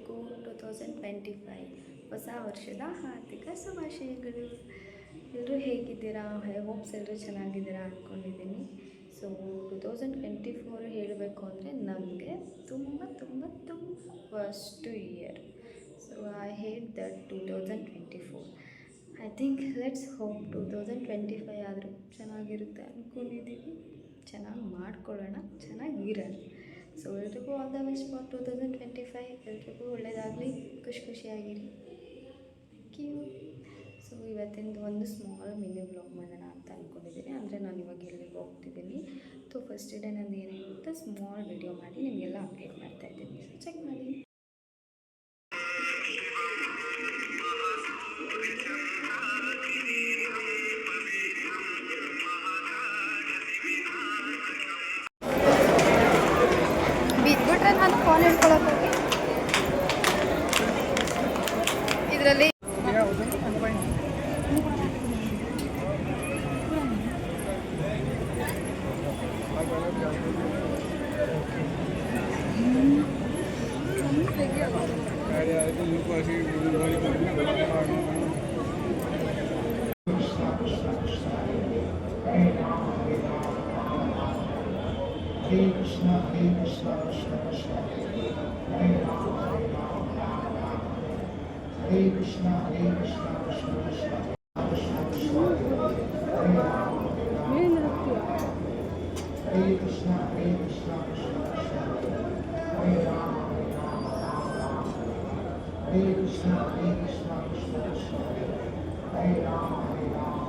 ಎಲ್ರಿಗೂ 2025 ಹೊಸ ವರ್ಷದ ಹಾರ್ದಿಕ ಶುಭಾಶಯಗಳು. ಎಲ್ಲರೂ ಹೇಗಿದ್ದೀರಾ? ಐ ಹೋಪ್ಸ್ ಎಲ್ಲರೂ ಚೆನ್ನಾಗಿದ್ದೀರಾ ಅಂದ್ಕೊಂಡಿದ್ದೀನಿ. ಸೊ 2024 ಹೇಳಬೇಕು ಅಂದರೆ ನಮಗೆ ತುಂಬ ತುಂಬ ತುಂಬ first year. So I hate that 2024. I think let's hope 2025 ಆದರೂ ಚೆನ್ನಾಗಿರುತ್ತೆ ಅಂದ್ಕೊಂಡಿದ್ದೀವಿ. ಚೆನ್ನಾಗಿ ಮಾಡ್ಕೊಳ್ಳೋಣ, ಚೆನ್ನಾಗಿರೋಣ. ಸೊ ಎಲ್ರಿಗೂ ಆಲ್ ದ ಬೆಸ್ಟ್ ಫಾರ್ 2025. ಎಲ್ರಿಗೂ ಒಳ್ಳೆಯದಾಗಲಿ, ಖುಷಿಯಾಗಿರಿ. Thank you. ಸೊ ಇವತ್ತಿಂದು ಒಂದು ಸ್ಮಾಲ್ ಮಿನಿ ವ್ಲಾಗ್ ಮಾಡೋಣ ಅಂತ ಅಂದ್ಕೊಂಡಿದ್ದೀನಿ. ಅಂದರೆ ನಾನು ಇವಾಗ ಎಲ್ಲಿಗೆ ಹೋಗ್ತಿದ್ದೀನಿ. ಸೊ ಫಸ್ಟ್ ಡೇ ನಂದು ಏನೇನಿರುತ್ತೆ ಸ್ಮಾಲ್ ವಿಡಿಯೋ ಮಾಡಿ ನಿಮಗೆಲ್ಲ ಅಪ್ಡೇಟ್ ಮಾಡ್ತಾಯಿದ್ದೀನಿ. ಸೊ ಚೆಕ್ ಮಾಡಿ. ಬಿದ್ದುಬಿಟ್ರೆ ನಾನು ಫೋನ್ ಹಿಡ್ಕೊಳ್ಳೋಕೆ ಇದರಲ್ಲಿ Hare Krishna, Hare Krishna, Krishna Krishna, Hare Rama, Hare Krishna, Hare Krishna, Krishna Krishna, Krishna Krishna, Hare Rama, Hare Krishna, Hare Krishna, Krishna Krishna, Hare Rama, Hare Krishna, Hare Krishna, Krishna Krishna, Hare Rama, Hare Rama.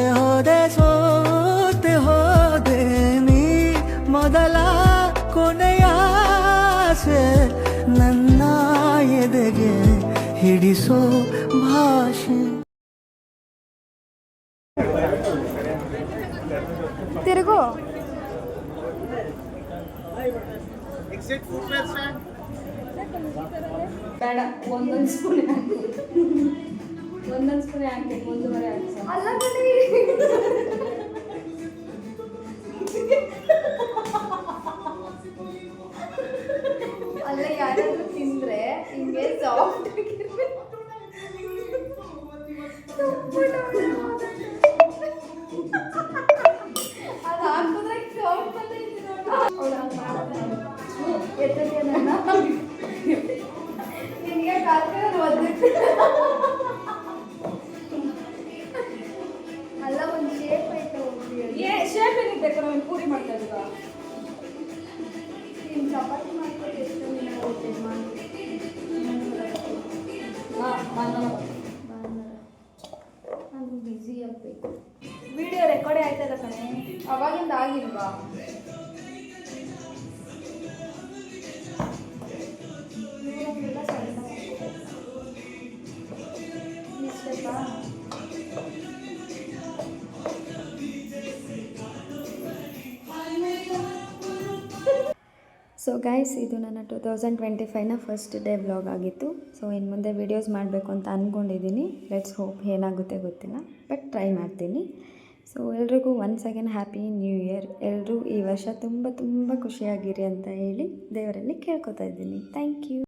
ಹೋದೆ ಸೋತೆ ಹೋದೆ ನೀ ಮೊದಲ ಕೊನೆಯಾಸೆ ನನ್ನ ಎದೆಗೆ ಹಿಡಿಸೋ ಭಾಷೆ. ತಿರುಗು. ಬೇಡ, ಒಂದೊಂದು ಸ್ಪೂನ್ ಒಂದೊಂದು ಸ್ಪೂನ್ ಹಾಕ್ಬೇಕು, 1.5 ಹಾಕಿ ಅಲ್ಲ ಬನ್ನಿ. ಅಲ್ಲ ಯಾರಾದ್ರೂ ತಿಂದ್ರೆ ಹಿಂಗೆ ಸಾಫ್ಟ್ ಆಗಿರ್ಬೇಕು. ಅದು ಹಾಕಿದ್ರೆ ಸಾಫ್ಟ್ ಬಂದೈತಿ ನಿನಗೆ ಕಾಲ್ಕೊಂಡು ಓದಿತ್ತು. ಅಲ್ಲ ಒಂದು ಶೇಪ್ ಐತೆ, ಶೇಪ್ ಏನಿರ್ಬೇಕು? ನಾವು ಪೂರಿ ಮಾಡ್ತಾ ಇದ್ದೀವ, ನೀನು ಚಪಾತಿ ಮಾಡ್ಕೊಂಡು ಎಷ್ಟು ನಾನು ಬ್ಯುಸಿ ಆಗಬೇಕು. ವಿಡಿಯೋ ರೆಕಾರ್ಡೇ ಆಯ್ತದ ಕಣೆ, ಅವಾಗಿಂದ ಆಗಿಲ್ವಾ? ಸೊ ಗೈಸ್, ಇದು ನನ್ನ 2025ನ ಫಸ್ಟ್ ಡೇ ವ್ಲಾಗ್ ಆಗಿತ್ತು. ಸೊ ಇನ್ನು ಮುಂದೆ ವೀಡಿಯೋಸ್ ಮಾಡಬೇಕು ಅಂತ ಅಂದ್ಕೊಂಡಿದ್ದೀನಿ. ಲೆಟ್ಸ್ ಹೋಪ್ ಏನಾಗುತ್ತೆ ಗೊತ್ತಿಲ್ಲ, ಬಟ್ ಟ್ರೈ ಮಾಡ್ತೀನಿ. ಸೊ ಎಲ್ರಿಗೂ once again happy new year. ಎಲ್ಲರೂ ಈ ವರ್ಷ ತುಂಬ ತುಂಬ ಖುಷಿಯಾಗಿರಿ ಅಂತ ಹೇಳಿ ದೇವರಲ್ಲಿ ಕೇಳ್ಕೊತಾ ಇದ್ದೀನಿ. Thank you.